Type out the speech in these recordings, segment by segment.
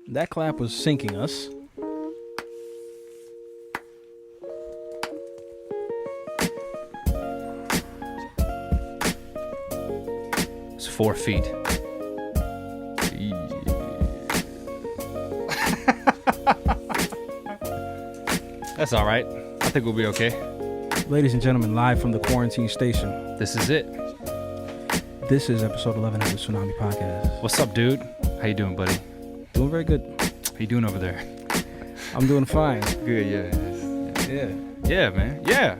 That clap was sinking us. It's 4 feet. That's all right. I think we'll be okay. Ladies and gentlemen, live from the quarantine station. This is it. This is episode 11 of the Tsunami podcast. What's up, dude? How you doing, buddy? Doing very good. How you doing over there? I'm doing fine. Good, yeah. Yeah. Yeah, man. Yeah.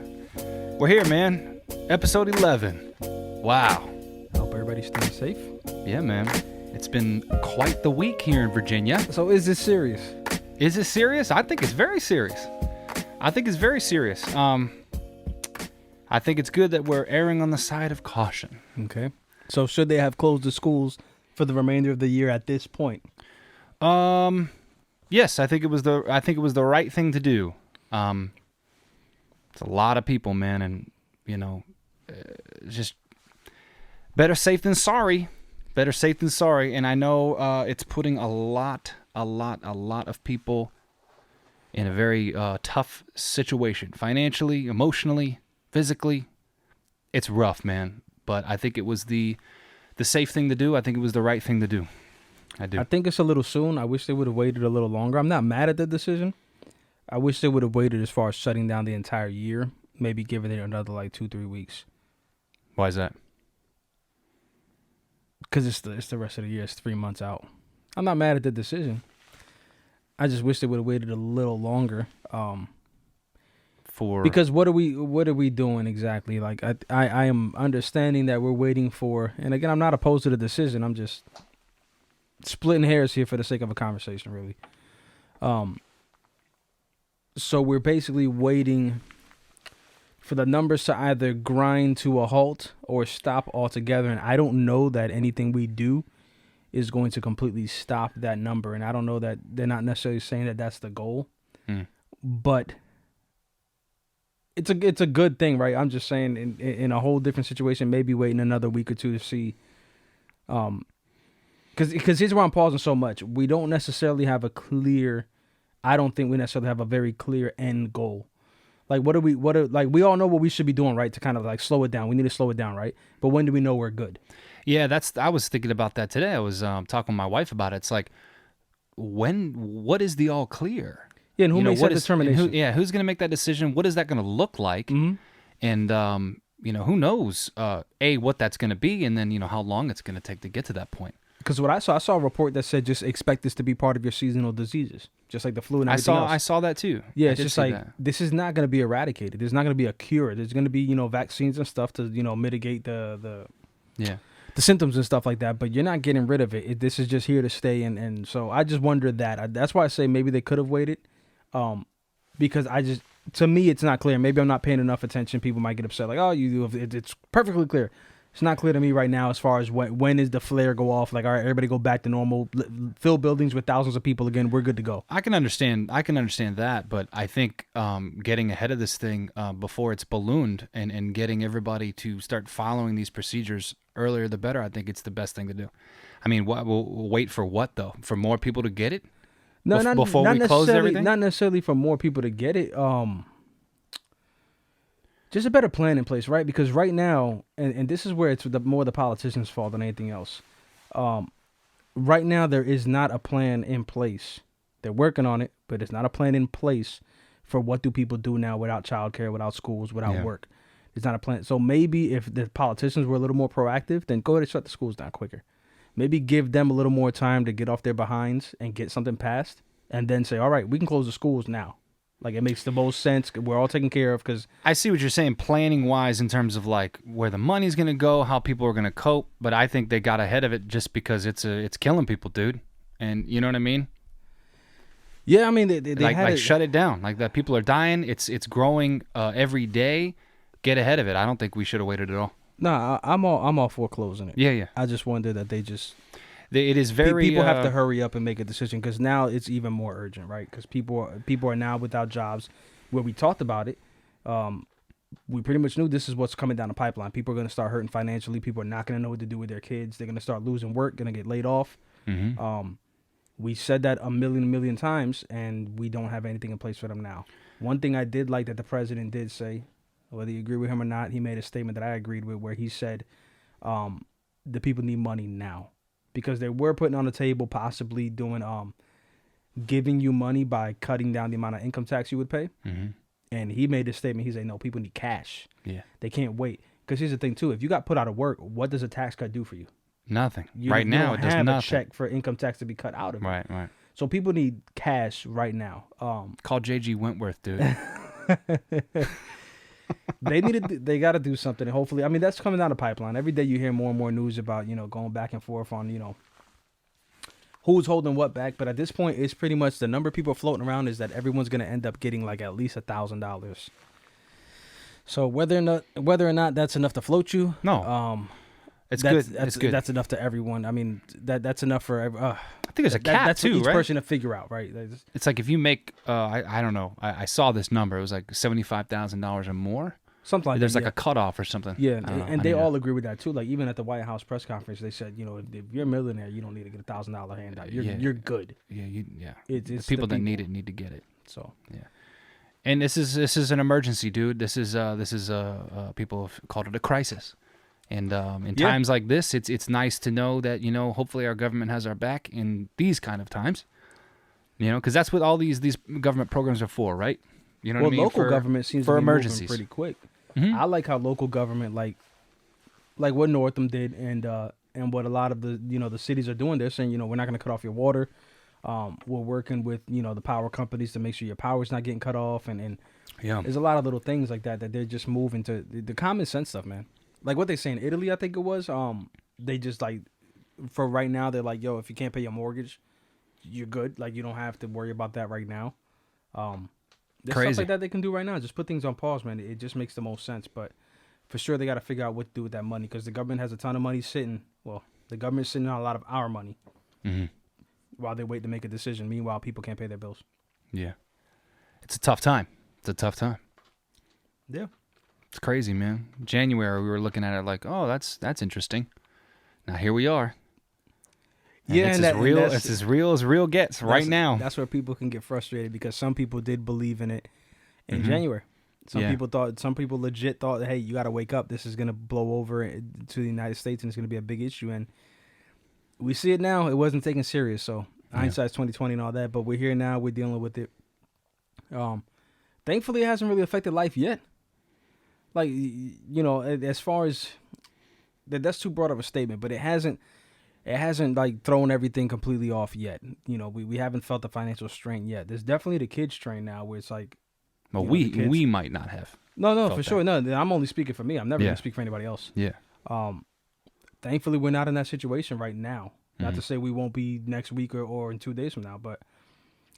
We're here, man. Episode 11. Wow. I hope everybody's staying safe. Yeah, man. It's been quite the week here in Virginia. So is this serious? Is it serious? I think it's very serious. I think it's good that we're erring on the side of caution. Okay. So should they have closed the schools for the remainder of the year at this point? Yes, I think it was the right thing to do. It's a lot of people, man, and just better safe than sorry. Better safe than sorry. And I know it's putting a lot of people in a very tough situation, financially, emotionally, physically. It's rough, man. But I think it was the safe thing to do. I think it was the right thing to do. I do. I think it's a little soon. I wish they would have waited a little longer. I'm not mad at the decision. I wish they would have waited as far as shutting down the entire year. Maybe giving it another 2-3 weeks. Why is that? Because it's the rest of the year. It's 3 months out. I'm not mad at the decision. I just wish they would have waited a little longer. Because what are we doing exactly? Like I am understanding that we're waiting for, and again, I'm not opposed to the decision. I'm just splitting hairs here for the sake of a conversation, really. So we're basically waiting for the numbers to either grind to a halt or stop altogether. And I don't know that anything we do is going to completely stop that number. And I don't know that they're not necessarily saying that that's the goal, but it's a good thing, right? I'm just saying in a whole different situation, maybe waiting another week or two to see. Because here's why I'm pausing so much. We don't necessarily have I don't think we necessarily have a very clear end goal. Like, we all know what we should be doing, right? To kind of slow it down. We need to slow it down, right? But when do we know we're good? Yeah, I was thinking about that today. I was talking with my wife about it. It's like, what is the all clear? Yeah, and who makes that determination? Who's going to make that decision? What is that going to look like? Mm-hmm. And, who knows, what that's going to be, and then, how long it's going to take to get to that point. Because what I saw a report that said just expect this to be part of your seasonal diseases, just like the flu and everything else. I saw that too. Yeah, it's just this is not going to be eradicated. There's not going to be a cure. There's going to be, vaccines and stuff to, mitigate the symptoms and stuff like that. But you're not getting rid of it. This is just here to stay. And so I just wonder that. That's why I say maybe they could have waited. Because to me, it's not clear. Maybe I'm not paying enough attention. People might get upset. Like, oh, it's perfectly clear. It's not clear to me right now as far as when is the flare go off. Like, all right, everybody go back to normal. Fill buildings with thousands of people again. We're good to go. I can understand that, but I think getting ahead of this thing before it's ballooned and getting everybody to start following these procedures earlier the better. I think it's the best thing to do. I mean, we'll wait for what though? For more people to get it? No, before we close everything? Not necessarily for more people to get it. Just a better plan in place, right? Because right now, and this is where it's more the politicians' fault than anything else. Right now, there is not a plan in place. They're working on it, but it's not a plan in place for what do people do now without childcare, without schools, without work. It's not a plan. So maybe if the politicians were a little more proactive, then go ahead and shut the schools down quicker. Maybe give them a little more time to get off their behinds and get something passed, and then say, all right, we can close the schools now. Like, it makes the most sense. We're all taken care of because... I see what you're saying planning-wise in terms of, where the money's going to go, how people are going to cope, but I think they got ahead of it just because it's killing people, dude. And you know what I mean? Yeah, I mean, they shut it down. Like, that people are dying. It's growing every day. Get ahead of it. I don't think we should have waited at all. No, I'm all for closing it. Yeah. I just wonder that they just... It is very... People have to hurry up and make a decision because now it's even more urgent, right? Because people are now without jobs. Where we talked about it, we pretty much knew this is what's coming down the pipeline. People are going to start hurting financially. People are not going to know what to do with their kids. They're going to start losing work, going to get laid off. Mm-hmm. We said that a million times, and we don't have anything in place for them now. One thing I did like that the president did say, whether you agree with him or not, he made a statement that I agreed with, where he said, the people need money now, because they were putting on the table possibly doing giving you money by cutting down the amount of income tax you would pay. Mm-hmm. And he made a statement. He said, no, people need cash. Yeah. They can't wait. Because here's the thing, too. If you got put out of work, what does a tax cut do for you? Nothing. You, Right you now, don't it does have nothing. a check for income tax to be cut out of it. Right, right. So people need cash right now. Call J.G. Wentworth, dude. They got to do something. And hopefully, I mean, that's coming down the pipeline. Every day you hear more and more news about, going back and forth on, who's holding what back. But at this point, it's pretty much the number of people floating around is that everyone's going to end up getting like at least $1,000. So whether or not that's enough to float you, No. It's that's, good. That's, It's good. That's enough to everyone. I mean, that's enough for. I think there's a cap that's too, for each right? person to figure out, right? It's like if you make, I don't know. I saw this number. It was like $75,000 or more. Something like There's that. like a cutoff or something. Yeah, I don't know. and I they need all agree with that too. Like even at the White House press conference, they said, if you're a millionaire, you don't need to get $1,000 handout. You're good. Yeah. It's The people that need it need to get it. So yeah. And this is an emergency, dude. This is people have called it a crisis. And in times like this, it's nice to know that hopefully our government has our back in these kind of times. Because that's what all these government programs are for, right? You know what I mean? Local government seems for to be emergencies. moving pretty quick. Mhm. I like how local government, like what Northam did, and what a lot of the the cities are doing. They're saying, we're not going to cut off your water. We're working with the power companies to make sure your power's not getting cut off, and Yeah. there's a lot of little things like that they're just moving to the common sense stuff, man. Like what they say in Italy, I think it was. They just like for right now, they're like, yo, if you can't pay your mortgage, you're good. Like you don't have to worry about that right now. There's Crazy. stuff like that they can do right now. Just put things on pause, man. It just makes the most sense. But for sure, they got to figure out what to do with that money because the government has a ton of money sitting. Well, the government's sitting on a lot of our money while they wait to make a decision. Meanwhile, people can't pay their bills. Yeah. It's a tough time. Yeah. It's crazy, man. January, we were looking at it like, oh, that's interesting. Now here we are. And Yeah, it's and it's as real as real gets right now. That's where people can get frustrated because some people did believe in it in January. Some people legit thought, hey, you got to wake up. This is going to blow over to the United States and it's going to be a big issue. And we see it now. It wasn't taken serious. So hindsight's 2020 and all that. But we're here now. We're dealing with it. Thankfully, it hasn't really affected life yet. Like, as far as that's too broad of a statement, but it hasn't like thrown everything completely off yet. We haven't felt the financial strain yet. There's definitely the kids strain now where it's like, well, we might not have. No, for sure. No, I'm only speaking for me. I'm never going to speak for anybody else. Yeah. Thankfully, we're not in that situation right now. Not to say we won't be next week or in 2 days from now, but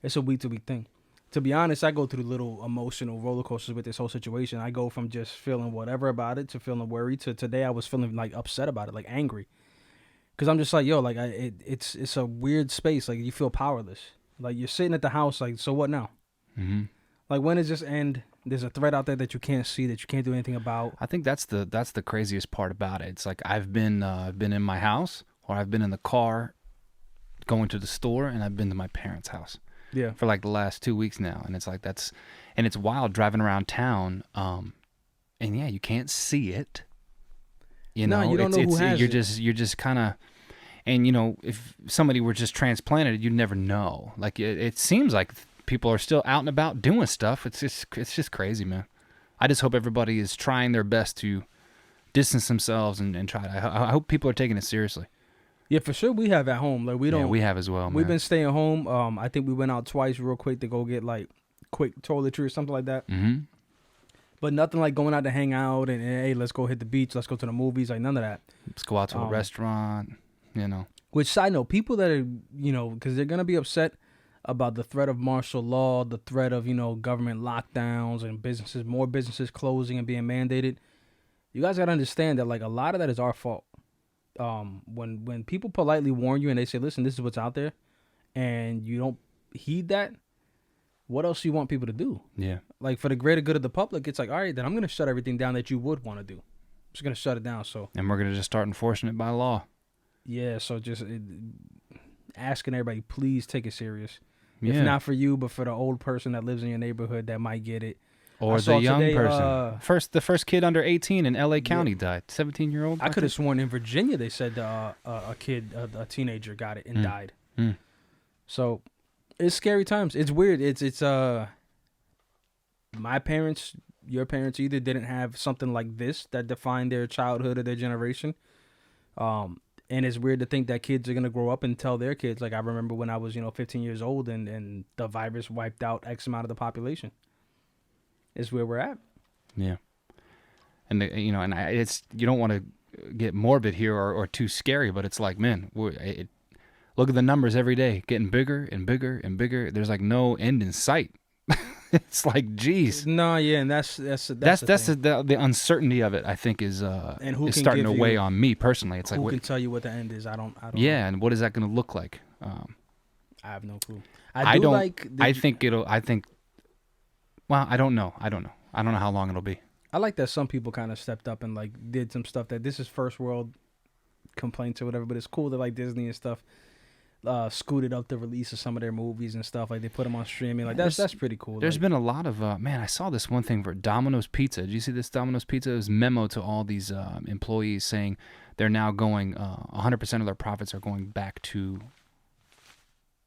it's a week-to-week thing. To be honest, I go through little emotional roller coasters with this whole situation. I go from just feeling whatever about it to feeling worried to today I was feeling like upset about it, like angry. Because I'm just like, yo, like it's a weird space. Like you feel powerless. Like you're sitting at the house like, so what now? Mm-hmm. Like when does this end? There's a threat out there that you can't see, that you can't do anything about. I think that's the craziest part about it. It's like I've been in my house or I've been in the car going to the store and I've been to my parents' house. Yeah. For like the last 2 weeks now. And it's like and it's wild driving around town. And yeah, you can't see it. You know, you don't know who has you're just kind of, and if somebody were just transplanted, you'd never know. Like it seems like people are still out and about doing stuff. It's just crazy, man. I just hope everybody is trying their best to distance themselves and try to. I hope people are taking it seriously. Yeah, for sure. We have at home. Like we don't. Yeah, we have as well. We've man. been staying home. I think we went out twice real quick to go get like quick toiletry or something like that. Mm-hmm. But nothing like going out to hang out and hey, let's go hit the beach, let's go to the movies, like none of that. Let's go out to a restaurant, Which side note, people that are, because they're gonna be upset about the threat of martial law, the threat of government lockdowns and more businesses closing and being mandated. You guys gotta understand that like a lot of that is our fault. When people politely warn you and they say, listen, this is what's out there, and you don't heed that, what else do you want people to do? Yeah. Like for the greater good of the public, it's like, all right, then I'm going to shut everything down that you would want to do. I'm just going to shut it down. So, and we're going to just start enforcing it by law. Yeah. So asking everybody, please take it serious. If Yeah. not for you, but for the old person that lives in your neighborhood that might get it. Or I the saw young today, person. The first kid under 18 in L.A. Yeah. County died. 17-year-old. I could have sworn in Virginia they said a kid, a teenager, got it and died. Mm. So it's scary times. It's weird. It's my parents, your parents either didn't have something like this that defined their childhood or their generation. And it's weird to think that kids are gonna grow up and tell their kids, like, I remember when I was 15 years old and the virus wiped out X amount of the population. Is where we're at. Yeah. And it's, you don't want to get morbid here or too scary, but it's like, man, look at the numbers every day, getting bigger and bigger and bigger. There's like no end in sight. It's like, geez. No, yeah, and that's the uncertainty of it. I think is and who is can starting to give weigh you, on me personally. It's like, who can tell you what the end is? I don't yeah, know. and what is that going to look like? I have no clue. Well, I don't know. I don't know how long it'll be. I like that some people kind of stepped up and like did some stuff that this is first world complaints or whatever, but it's cool that like Disney and stuff scooted up the release of some of their movies and stuff. Like they put them on streaming. Like that's pretty cool. There's like, been a lot of man. I saw this one thing for Domino's Pizza. Did you see this Domino's Pizza? It was a memo to all these employees saying they're now going 100% of their profits are going back to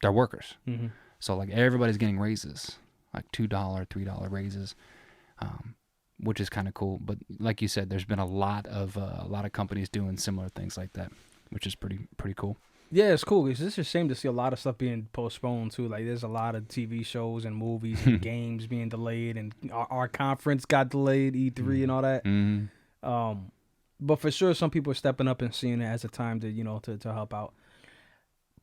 their workers. Mm-hmm. So like everybody's getting raises, like $2, $3 raises, which is kind of cool. But like you said, there's been a lot of companies doing similar things like that, which is pretty cool. Yeah, it's cool. It's just a shame to see a lot of stuff being postponed too. Like there's a lot of TV shows and movies and games being delayed, and our conference got delayed, E3 and all that. Mm-hmm. But for sure, some people are stepping up and seeing it as a time to to help out.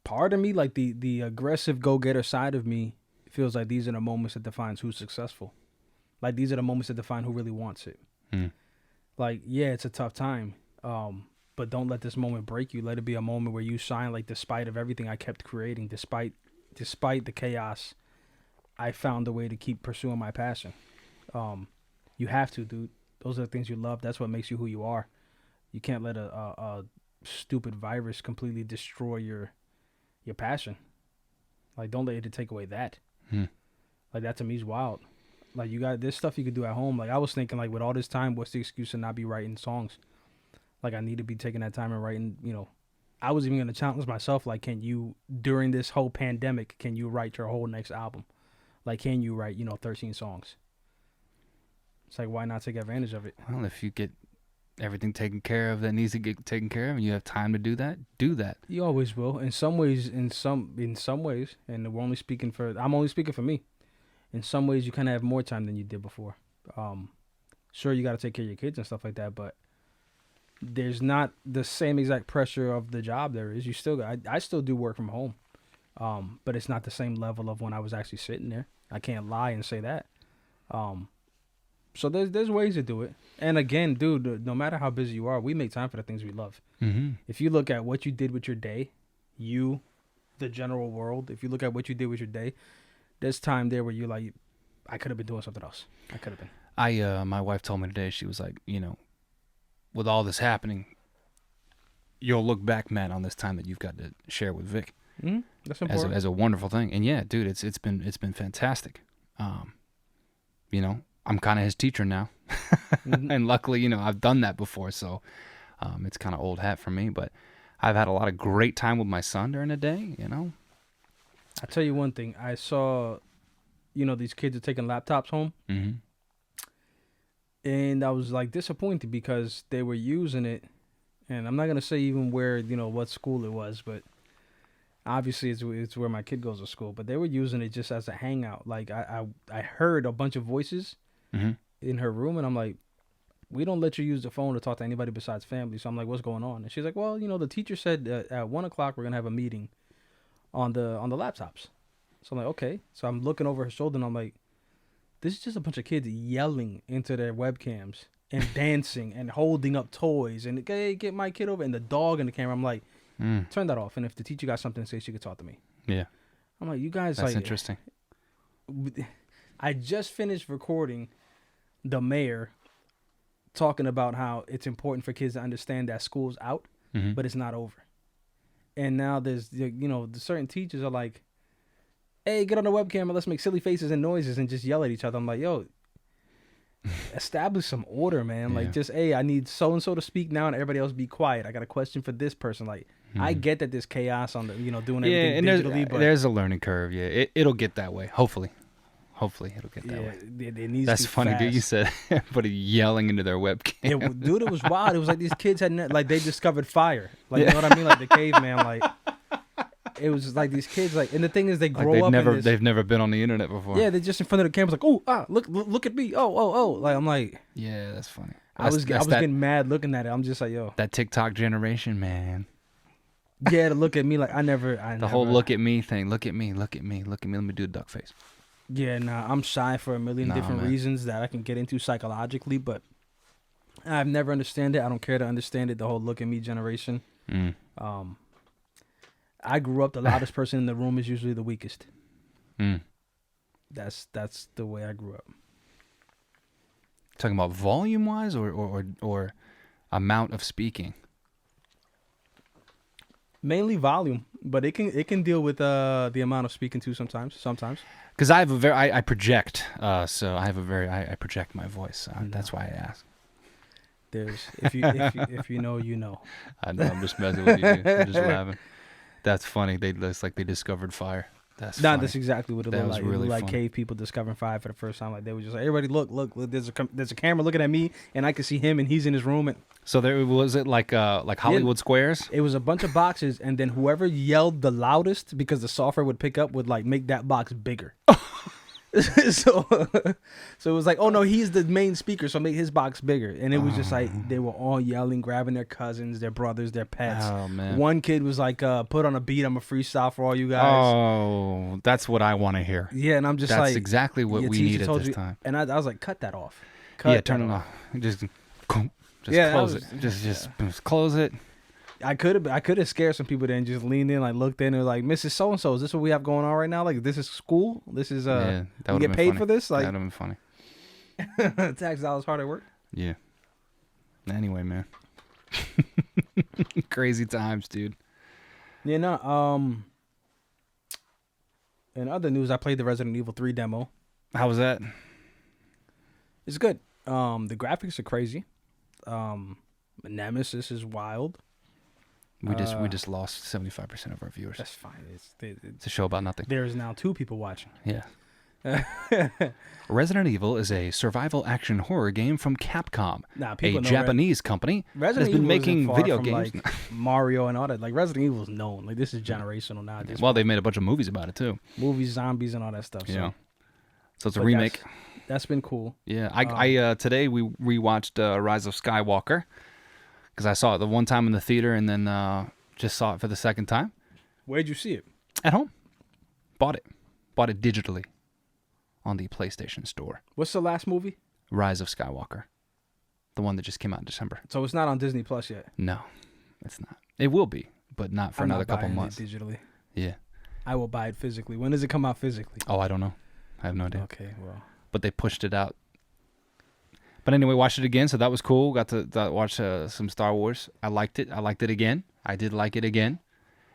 Part of me, like the aggressive go-getter side of me, feels like these are the moments that defines who's successful. Like these are the moments that define who really wants it. Mm. Like, yeah, it's a tough time. But don't let this moment break you. Let it be a moment where you shine. Like, despite of everything I kept creating, despite the chaos, I found a way to keep pursuing my passion. You have to, dude. Those are the things you love. That's what makes you who you are. You can't let a stupid virus completely destroy your passion. Like, don't let it take away that. Like, that to me is wild. Like, there's stuff you could do at home. Like, I was thinking, like, with all this time, what's the excuse to not be writing songs? Like, I need to be taking that time and writing, I was even going to challenge myself, like, can you, during this whole pandemic, can you write your whole next album? Like, can you write, 13 songs? It's like, why not take advantage of it? Well, if you get everything taken care of that needs to get taken care of and you have time to do that, do that. You always will. In some ways, and I'm only speaking for me. In some ways, you kind of have more time than you did before. Sure, you got to take care of your kids and stuff like that, but there's not the same exact pressure of the job there is. I still do work from home, but it's not the same level of when I was actually sitting there. I can't lie and say that. So there's ways to do it. And again, dude, no matter how busy you are, we make time for the things we love. Mm-hmm. If you look at what you did with your day, the general world, if you look at what you did with your day, there's time there where you're like, I could have been doing something else. I could have been. My wife told me today, she was like, with all this happening, you'll look back, Matt, on this time that you've got to share with Vic. Mm-hmm. That's important. As a wonderful thing. And yeah, dude, it's been fantastic. I'm kind of his teacher now, mm-hmm. And luckily, I've done that before, so it's kind of old hat for me. But I've had a lot of great time with my son during the day. I tell you one thing, I saw, these kids are taking laptops home. Mm-hmm. And I was like disappointed because they were using it, and I'm not gonna say even where what school it was, but obviously it's where my kid goes to school. But they were using it just as a hangout. Like I heard a bunch of voices mm-hmm. in her room, and I'm like, we don't let you use the phone to talk to anybody besides family. So I'm like, what's going on? And she's like, well, the teacher said at 1:00 we're gonna have a meeting on the laptops. So I'm like, okay. So I'm looking over her shoulder, and I'm like, this is just a bunch of kids yelling into their webcams and dancing and holding up toys and, hey, get my kid over, and the dog in the camera. I'm like, turn that off. And if the teacher got something to say, she could talk to me. Yeah. I'm like, you guys, that's interesting. I just finished recording the mayor talking about how it's important for kids to understand that school's out, mm-hmm. but it's not over. And now there's the certain teachers are like, hey, get on the webcam and let's make silly faces and noises and just yell at each other. I'm like, yo, establish some order, man. Yeah. Like, just, hey, I need so and so to speak now and everybody else be quiet. I got a question for this person. Like, I get that there's chaos on the doing everything and digitally, but there's a learning curve. Yeah, it'll get that way. Hopefully it'll get that way. it needs That's to be funny, fast. dude. You said everybody yelling into their webcam. Dude, it was wild. It was like these kids had like they discovered fire. Like, you know what I mean? Like the caveman. Like, it was just like these kids. Like, and the thing is, they grow up. They've never been on the internet before. Yeah, they're just in front of the cameras. Like, look at me. Oh. Like, I'm like, Yeah, that's funny. I was getting mad looking at it. I'm just like, yo, that TikTok generation, man. yeah, to look at me like The whole look at me thing. Look at me. Let me do a duck face. Yeah, nah, I'm shy for a million different reasons that I can get into psychologically, but I've never understand it. I don't care to understand it. The whole look at me generation. I grew up. The loudest person in the room is usually the weakest. That's the way I grew up. Talking about volume wise or amount of speaking. Mainly volume, but it can deal with the amount of speaking too sometimes. Because I have I project, so I have I project my voice. That's why I ask. There's if you know, you know. I know, I'm just messing with you, dude. I'm just laughing. That's funny. It's like they discovered fire. That's exactly what it looked like. Really it looked like cave people discovering fire for the first time. Like, they were just like, everybody look. There's a camera looking at me, and I can see him, and he's in his room. And so there was it like Hollywood Squares. It was a bunch of boxes, and then whoever yelled the loudest, because the software would pick up, would like make that box bigger. so it was like, oh no, he's the main speaker, so make his box bigger. And it was just like they were all yelling, grabbing their cousins, their brothers, their pets. Oh man! One kid was like, "Put on a beat, I'm a freestyle for all you guys." Oh, that's what I want to hear. Yeah, and I'm just like, that's exactly what we need at this time. And I was like, cut that off. Turn it off. Just yeah, close it. Just close it. I could have scared some people then, just leaned in, like looked in, and like, Mrs. So and So, is this what we have going on right now? Like, this is school. This is we get paid for this. Like, that would have been funny. Tax dollars hard at work. Yeah. Anyway, man. Crazy times, dude. Yeah. No. In other news, I played the Resident Evil 3 demo. How was that? It's good. The graphics are crazy. Nemesis is wild. We just lost 75% of our viewers. That's fine. It's a show about nothing. There's now 2 people watching. Yeah. Resident Evil is a survival action horror game from Capcom, a Japanese company that has been making video games. Like Mario and all that. Like, Resident Evil is known. Like, this is generational now. Well, they made a bunch of movies about it too. Movies, zombies, and all that stuff. Yeah. So it's a remake. That's been cool. Yeah. I today we rewatched Rise of Skywalker. Because I saw it the one time in the theater and then just saw it for the second time. Where'd you see it? At home. Bought it digitally on the PlayStation Store. What's the last movie? Rise of Skywalker. The one that just came out in December. So it's not on Disney Plus yet? No, it's not. It will be, but not for another couple months. Digitally. Yeah. I will buy it physically. When does it come out physically? Oh, I don't know. I have no idea. Okay, well. But they pushed it out. But anyway, watched it again, so that was cool. Got to watch some Star Wars. I liked it. I liked it again. I did like it again.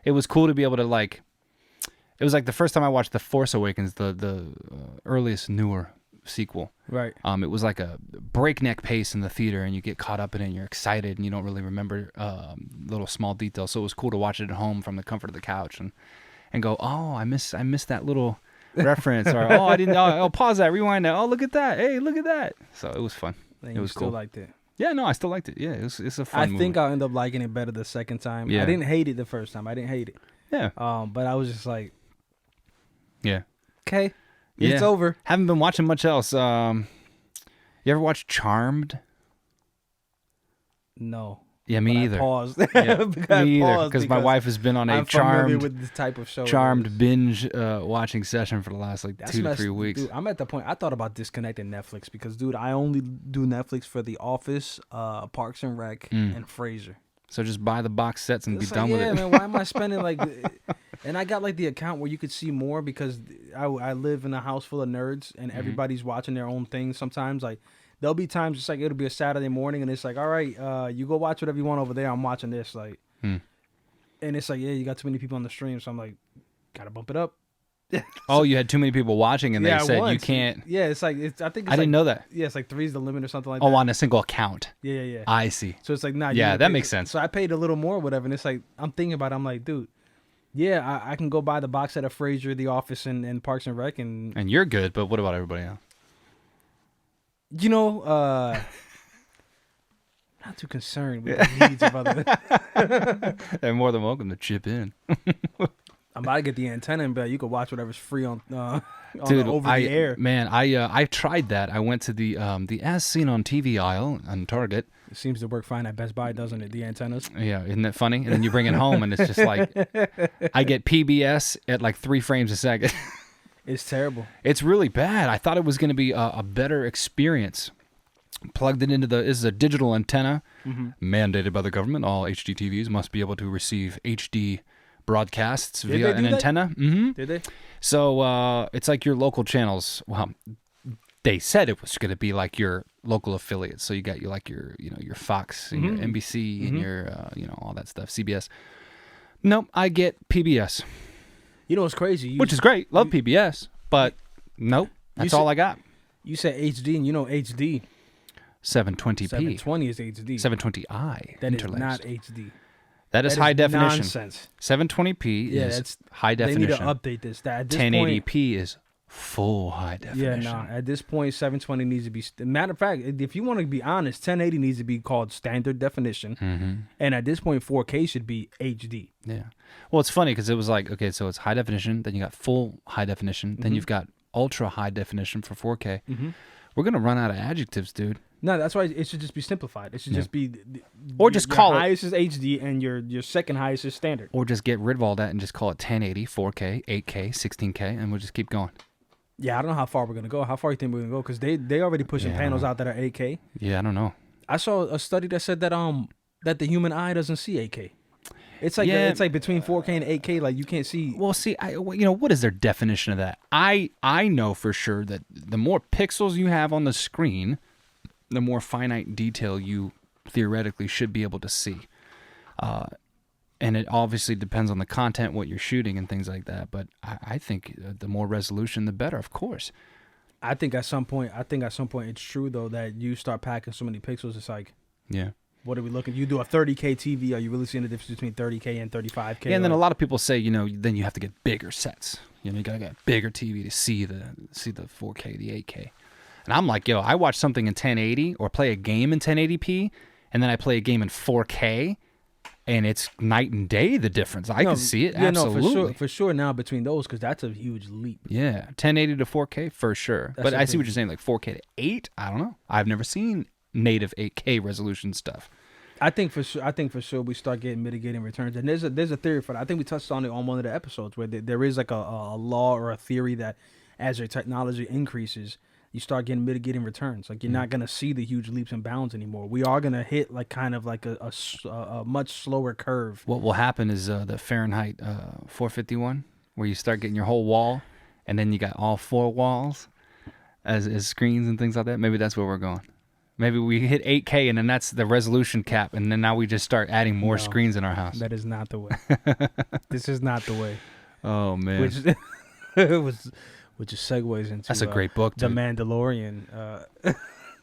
It was cool to be able to like. It was like the first time I watched The Force Awakens, the earliest newer sequel. Right. It was like a breakneck pace in the theater, and you get caught up in it, and you're excited, and you don't really remember little small details. So it was cool to watch it at home from the comfort of the couch and go, oh, I miss that little reference, or I didn't. I'll pause that, rewind that. Oh, look at that! Hey, look at that! So it was fun. And it was cool. Still liked it. Yeah, no, I still liked it. Yeah, it's a fun movie. I think I'll end up liking it better the second time. Yeah. I didn't hate it the first time. I didn't hate it. Yeah. But I was just like, yeah. Okay. It's over. Haven't been watching much else. You ever watch Charmed? No. Yeah, me either. I paused. Yeah, me either. Because my wife has been on a Charmed with this type of show. Charmed binge watching session for the last 2 to 3 weeks. Dude, I'm at the point. I thought about disconnecting Netflix because, dude, I only do Netflix for The Office, Parks and Rec, and Frasier. So just buy the box sets and be done with it. Yeah, man. Why am I spending like? And I got like the account where you could see more because I live in a house full of nerds and everybody's watching their own thing. Sometimes like. There'll be times it's like it'll be a Saturday morning and it's like, all right, you go watch whatever you want over there. I'm watching this. Like, and it's like, yeah, you got too many people on the stream, so I'm like, gotta bump it up. Oh, you had too many people watching, and they Yeah, said you once. can't. Yeah, it's like I think it's I didn't know that. Yeah, it's like 3's the limit or something like Oh, that. on a single account. Yeah. I see. So it's like, nah. Yeah, you that pay- makes sense. So I paid a little more, or whatever, and it's like I'm thinking about it. I'm like, dude, yeah, I can go buy the box set of Frasier, The Office, and Parks and Rec, and And you're good, but what about everybody else? you know, not too concerned with the needs of other. They're more than welcome to chip in. I'm about to get the antenna, and you can watch whatever's free on Dude, over the air. Man, I tried that. I went to the As Seen on TV aisle on Target. It seems to work fine at Best Buy, doesn't it? The antennas. Yeah, isn't that funny? And then you bring it home, and it's just like I get PBS at like 3 frames a second. It's terrible. It's really bad. I thought it was going to be a better experience. Plugged it into this is a digital antenna mandated by the government. All HD TVs must be able to receive HD broadcasts Did via they do an that? antenna. Mm-hmm. Did they? So it's like your local channels. Well, they said it was going to be like your local affiliates. So you got your your Fox and your NBC and your all that stuff. CBS. Nope, I get PBS, You know what's crazy? which is great. Love PBS, but nope, that's all I got. You said HD, and you know HD. 720p, 720 is HD. 720i. That is interlaced. not HD. That is That high is definition. Nonsense. 720p Yeah, is that's high definition. They need to update this. That at this 1080p is full high point, definition. yeah, nah. At this point, 720 needs to be. Matter of fact, if you want to be honest, 1080 needs to be called standard definition, and at this point, 4K should be HD. Yeah. Well, it's funny because it was like, okay, so it's high definition, then you got full high definition, then you've got ultra high definition for 4K. We're gonna run out of adjectives, dude. No, that's why it should just be simplified. It should just be, Or just your call it- highest is HD and your second highest is standard. Or just get rid of all that and just call it 1080, 4K, 8K, 16K, and we'll just keep going. Yeah, I don't know how far we're gonna go. How far you think we're gonna go? Because they already pushing Yeah, I panels don't know. out that are 8K. Yeah, I don't know. I saw a study that said that that the human eye doesn't see 8K. It's like Yeah. it's like between 4K and 8K, like you can't see. Well, see, what is their definition of that? I know for sure that the more pixels you have on the screen, the more finite detail you theoretically should be able to see. And it obviously depends on the content, what you're shooting, and things like that. But I think the more resolution, the better, of course. I think at some point it's true though that you start packing so many pixels. It's like, Yeah. what are we looking? You do a 30K TV. Are you really seeing the difference between 30K and 35K? Yeah, and then a Like, lot of people say, then you have to get bigger sets. You gotta get a bigger TV to see the 4K, the 8K. And I'm like, I watch something in 1080 or play a game in 1080p, and then I play a game in 4K, and it's night and day the difference. I can see it, Yeah, absolutely. no, for sure now between those, because that's a huge leap. Yeah, 1080 to 4K for sure. That's But a I see big- what you're saying, like 4K to 8. I don't know. I've never seen native 8K resolution stuff. I think for sure we start getting mitigating returns, and there's a theory for that. I think we touched on it on one of the episodes where there is like a law or a theory that as your technology increases, you start getting mitigating returns. Like you're not gonna see the huge leaps and bounds anymore. We are gonna hit like kind of like a much slower curve. What will happen is the Fahrenheit 451, where you start getting your whole wall, and then you got all 4 walls as screens and things like that. Maybe that's where we're going. Maybe we hit 8K, and then that's the resolution cap, and then now we just start adding more No. screens in our house. That is not the way. This is not the way. Oh man, Which just segues into that's a great book. The Dude. Mandalorian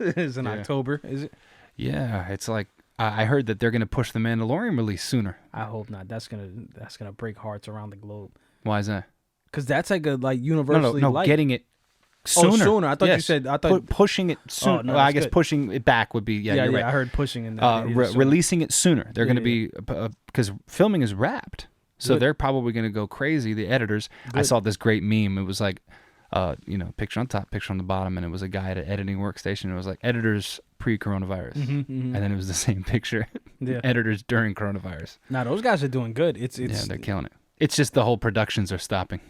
is in Yeah. October, is it? Yeah, it's like I heard that they're gonna push the Mandalorian release sooner. I hope not. That's gonna break hearts around the globe. Why is that? Cause that's like a like universally No, liked. getting it sooner. Oh, sooner. I thought you Yes. said. I thought. Pushing it sooner. no, well, I that's guess good. pushing it back would be you're right. I heard pushing in that. Releasing it sooner. They're Yeah, going to be because filming is wrapped, so Good. they're probably going to go crazy. The editors. I Good. saw this great meme. It was like, picture on top, picture on the bottom, and it was a guy at an editing workstation. It was like editors pre-coronavirus, and then it was the same picture, Yeah. editors during coronavirus. Now those guys are doing good. It's Yeah, they're killing it. It's just the whole productions are stopping.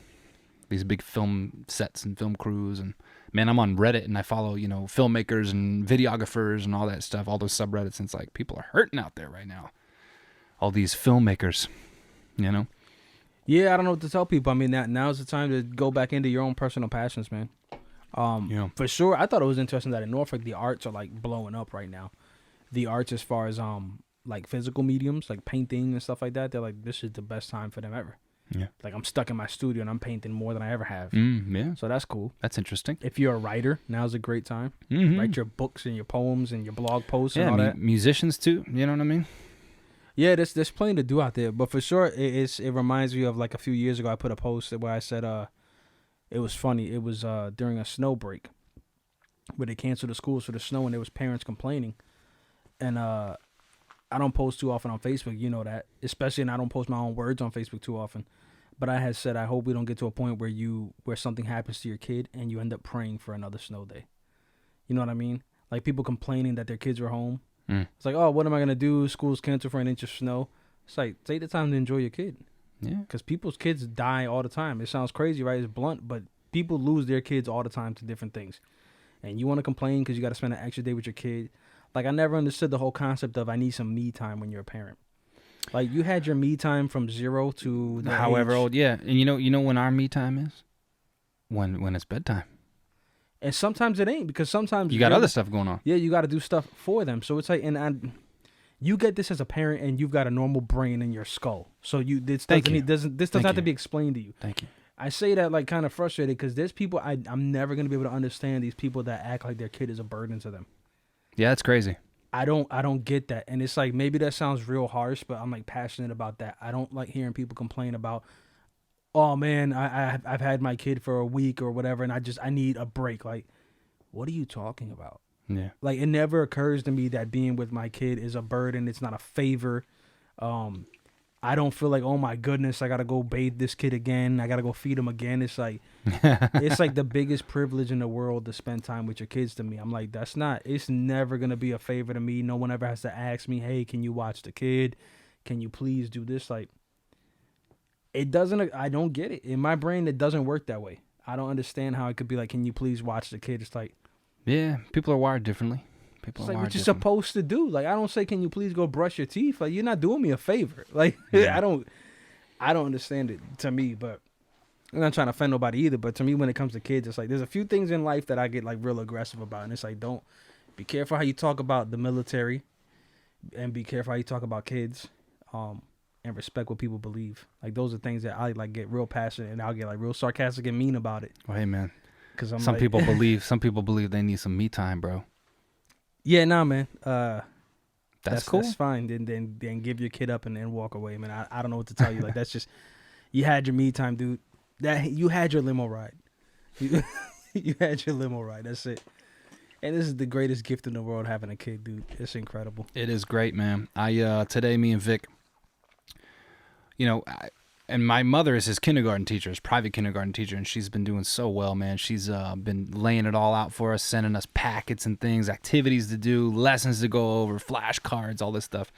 These big film sets and film crews and. Man, I'm on Reddit and I follow, filmmakers and videographers and all that stuff, all those subreddits. And it's like people are hurting out there right now. All these filmmakers, Yeah, I don't know what to tell people. I mean, now's the time to go back into your own personal passions, man. Yeah. For sure. I thought it was interesting that in Norfolk the arts are like blowing up right now. The arts, as far as like physical mediums, like painting and stuff like that, they're like, this is the best time for them ever. Yeah. Like I'm stuck in my studio and I'm painting more than I ever have. Yeah. So that's cool. That's interesting. If you're a writer, now's a great time. Mm-hmm. Write your books and your poems and your blog posts Yeah, and all that. musicians too. You know what I mean? Yeah, there's plenty to do out there. But for sure, it reminds me of like a few years ago, I put a post where I said, it was funny. It was during a snow break where they canceled the schools for the snow and there was parents complaining. And I don't post too often on Facebook, you know that. Especially, and I don't post my own words on Facebook too often. But I had said, I hope we don't get to a point where something happens to your kid and you end up praying for another snow day. You know what I mean? Like people complaining that their kids were home. It's like, oh, what am I going to do? School's canceled for an inch of snow. It's like, take the time to enjoy your kid. Yeah. Because people's kids die all the time. It sounds crazy, right? It's blunt, but people lose their kids all the time to different things. And you want to complain because you got to spend an extra day with your kid. Like, I never understood the whole concept of I need some me time when you're a parent. Like, you had your me time from 0 to however age. old, yeah. And you know when our me time is? When it's bedtime. And sometimes it ain't, because sometimes You got other stuff going on. Yeah, you got to do stuff for them. So it's like, you get this as a parent, and you've got a normal brain in your skull. So this doesn't have to be explained to you. Thank you. I say that like kind of frustrated because there's people I'm never gonna be able to understand these people that act like their kid is a burden to them. Yeah, that's crazy. I don't get that, and it's like maybe that sounds real harsh, but I'm like passionate about that. I don't like hearing people complain about, oh man, I've had my kid for a week or whatever, and I need a break. Like, what are you talking about? Yeah. Like, it never occurs to me that being with my kid is a burden. It's not a favor. I don't feel like, oh my goodness, I gotta go bathe this kid again. I gotta go feed him again. It's like, it's like the biggest privilege in the world to spend time with your kids to me. I'm like, it's never gonna be a favor to me. No one ever has to ask me, hey, can you watch the kid? Can you please do this? Like, I don't get it. In my brain, it doesn't work that way. I don't understand how it could be like, can you please watch the kid? It's like, yeah, people are wired differently. It's like what you're supposed to do. Like, I don't say, can you please go brush your teeth? Like, you're not doing me a favor. Like, yeah. I don't understand it to me, but I'm not trying to offend nobody either. But to me, when it comes to kids, it's like, there's a few things in life that I get like real aggressive about. And it's like, don't be careful how you talk about the military and be careful how you talk about kids, and respect what people believe. Like, those are things that I like get real passionate and I'll get like real sarcastic and mean about it. Well, hey man, Cause some people believe they need some me time, bro. Yeah, nah, man. That's cool. That's fine. Then give your kid up and then walk away, man. I don't know what to tell you. Like, that's just, you had your me time, dude. You had your limo ride. You had your limo ride. That's it. And this is the greatest gift in the world, having a kid, dude. It's incredible. It is great, man. Today, me and Vic, and my mother is his kindergarten teacher, his private kindergarten teacher, and she's been doing so well, man. She's been laying it all out for us, sending us packets and things, activities to do, lessons to go over, flashcards, all this stuff.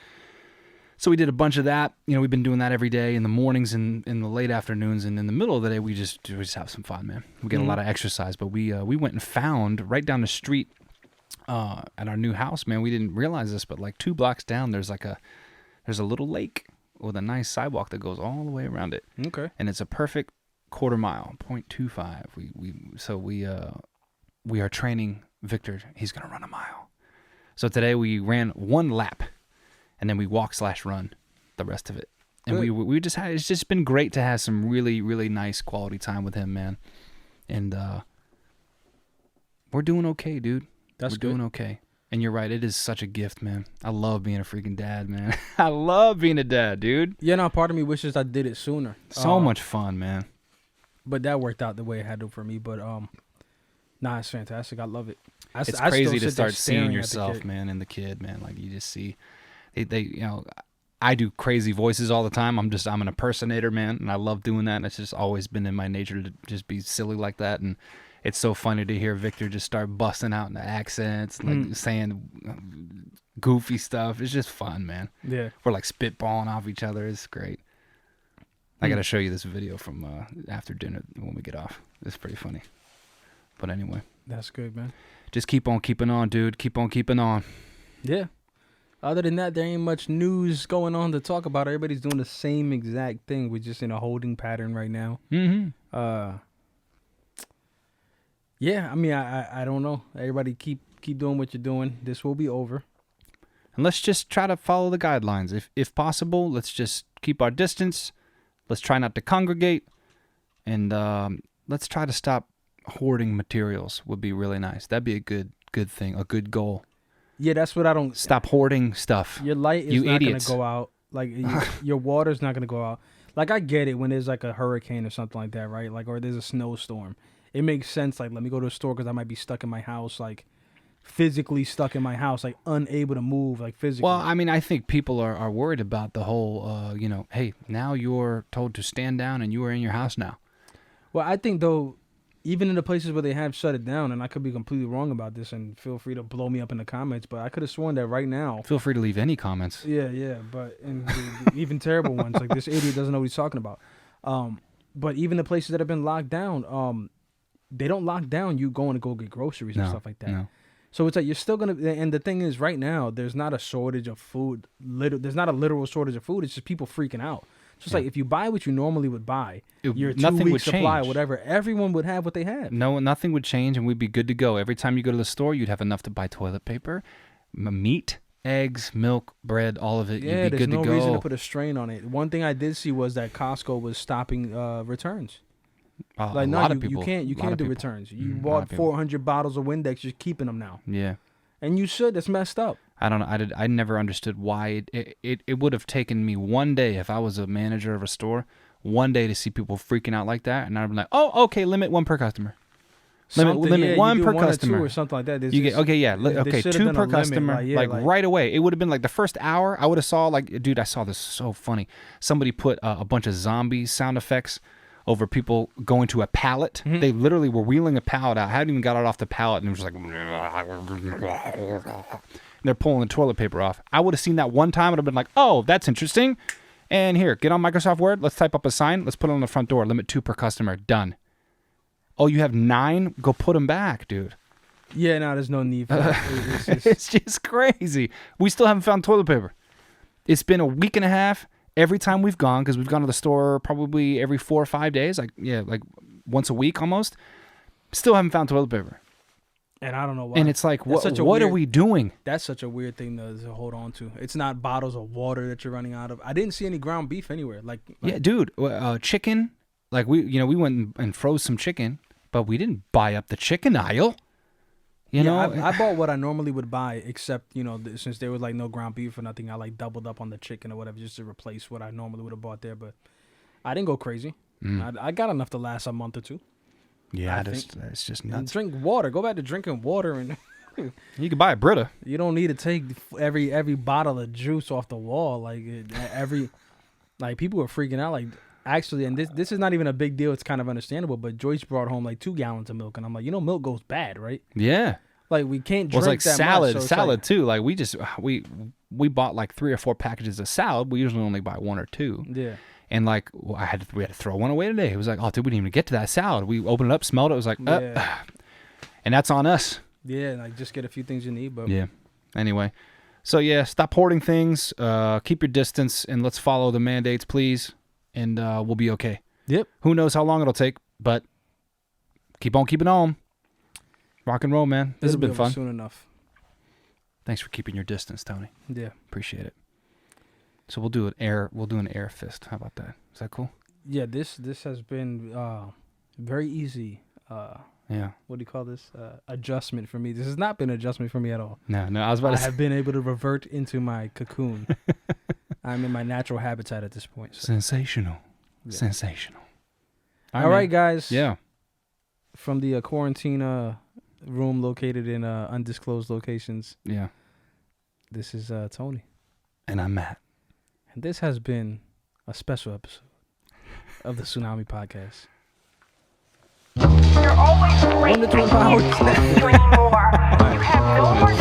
So we did a bunch of that. We've been doing that every day in the mornings and in the late afternoons, and in the middle of the day, we just have some fun, man. We get a lot of exercise, but we went and found right down the street at our new house, man. We didn't realize this, but like 2 blocks down, there's a little lake with a nice sidewalk that goes all the way around it. Okay. And it's a perfect quarter mile, 0.25. We are training Victor. He's going to run a mile. So today we ran 1 lap and then we walk/run the rest of it. And we just had, it's just been great to have some really, really nice quality time with him, man. And we're doing okay, dude. We're doing okay. And you're right, it is such a gift, man. I love being a freaking dad, man. I love being a dad, dude. Yeah, no, part of me wishes I did it sooner. So much fun, man. But that worked out the way it had to for me. But nah, it's fantastic. I love it. It's crazy to start seeing yourself, man, and the kid, man. Like, you just see, I do crazy voices all the time. I'm an impersonator, man, and I love doing that. And it's just always been in my nature to just be silly like that. And it's so funny to hear Victor just start busting out into accents, like saying goofy stuff. It's just fun, man. Yeah. We're like spitballing off each other. It's great. I got to show you this video from after dinner when we get off. It's pretty funny. But anyway. That's good, man. Just keep on keeping on, dude. Keep on keeping on. Yeah. Other than that, there ain't much news going on to talk about. Everybody's doing the same exact thing. We're just in a holding pattern right now. Mm-hmm. Yeah, I mean, I don't know. Everybody keep doing what you're doing. This will be over. And let's just try to follow the guidelines. If possible, let's just keep our distance. Let's try not to congregate. And let's try to stop hoarding materials would be really nice. That'd be a good thing, a good goal. Yeah, that's what I don't... Stop hoarding stuff. Your light is not going to go out. Like, your water's not going to go out. Like, I get it when there's, like, a hurricane or something like that, right? Like, or there's a snowstorm. It makes sense. Like, let me go to the store because I might be stuck in my house, like, physically stuck in my house, like, unable to move, like, physically. Well, I mean, I think people are worried about the whole, hey, now you're told to stand down and you are in your house now. Well, I think, though, even in the places where they have shut it down, and I could be completely wrong about this, and feel free to blow me up in the comments, but I could have sworn that right now. Feel free to leave any comments. Yeah, but even terrible ones, like this idiot doesn't know what he's talking about. But even the places that have been locked down, they don't lock down you going to go get groceries and stuff like that. No. So it's like you're still going to, and the thing is right now, there's not a shortage of food. There's not a literal shortage of food. It's just people freaking out. Just like if you buy what you normally would buy, your 2 week supply, whatever, everyone would have what they have. No, nothing would change, and we'd be good to go. Every time you go to the store, you'd have enough to buy toilet paper, meat, eggs, milk, bread, all of it. Yeah, you'd be good to go. there's no reason to put a strain on it. One thing I did see was that Costco was stopping returns. A lot of people. You can't do returns. You bought 400 bottles of Windex, you're keeping them now. Yeah. And you should. That's messed up. I don't know. I never understood why it would have taken me one day if I was a manager of a store, one day to see people freaking out like that, and I'd be like, oh, okay, limit one per customer. Limit one per customer or something like that. You get 2 per customer, right away. It would have been like the first hour. I would have saw dude, I saw this so funny. Somebody put a bunch of zombie sound effects over people going to a pallet. Mm-hmm. They literally were wheeling a pallet out. Hadn't even got it off the pallet, and it was just like, they're pulling the toilet paper off. I would have seen that one time. I'd have been like, oh, that's interesting. And here, get on Microsoft Word. Let's type up a sign. Let's put it on the front door. Limit 2 per customer. Done. Oh, you have 9? Go put them back, dude. Yeah, no, there's no need for that. It's just crazy. We still haven't found toilet paper. It's been a week and a half. Every time we've gone, because we've gone to the store probably every 4 or 5 days, like once a week almost, still haven't found toilet paper. And I don't know why. And it's like, what are we doing? That's such a weird thing to hold on to. It's not bottles of water that you're running out of. I didn't see any ground beef anywhere. Yeah, dude, chicken. Like we went and froze some chicken, but we didn't buy up the chicken aisle. You know, I bought what I normally would buy, except since there was like no ground beef or nothing, I doubled up on the chicken or whatever just to replace what I normally would have bought there. But I didn't go crazy. I got enough to last a month or two. Yeah, it's just nuts. And drink water. Go back to drinking water, and you can buy a Brita. You don't need to take every bottle of juice off the wall. People were freaking out. Actually, and this is not even a big deal. It's kind of understandable. But Joyce brought home 2 gallons of milk, and I'm like, milk goes bad, right? Yeah. We can't drink that salad, much. So salad too. We bought 3 or 4 packages of salad. We usually only buy 1 or 2. Yeah. And we had to throw one away today. It was like, oh, dude, we didn't even get to that salad. We opened it up, smelled it. It was like, and that's on us. Yeah, just get a few things you need. But yeah. Anyway, so yeah, stop hoarding things. Keep your distance, and let's follow the mandates, please. And we'll be okay. Yep. Who knows how long it'll take, but keep on keeping on. Rock and roll, man. This has been fun. Soon enough. Thanks for keeping your distance, Tony. Yeah. Appreciate it. So we'll do an air fist. How about that? Is that cool? Yeah, this has been very easy. Yeah. What do you call this? Adjustment for me. This has not been an adjustment for me at all. No. I was about to say. I have been able to revert into my cocoon. I'm in my natural habitat at this point. So. Sensational. Yeah. Sensational. All right, guys. Yeah. From the quarantine room located in undisclosed locations. Yeah. This is Tony. And I'm Matt. And this has been a special episode of the Tsunami Podcast. You're always late. 1 to 2 hours. You have no more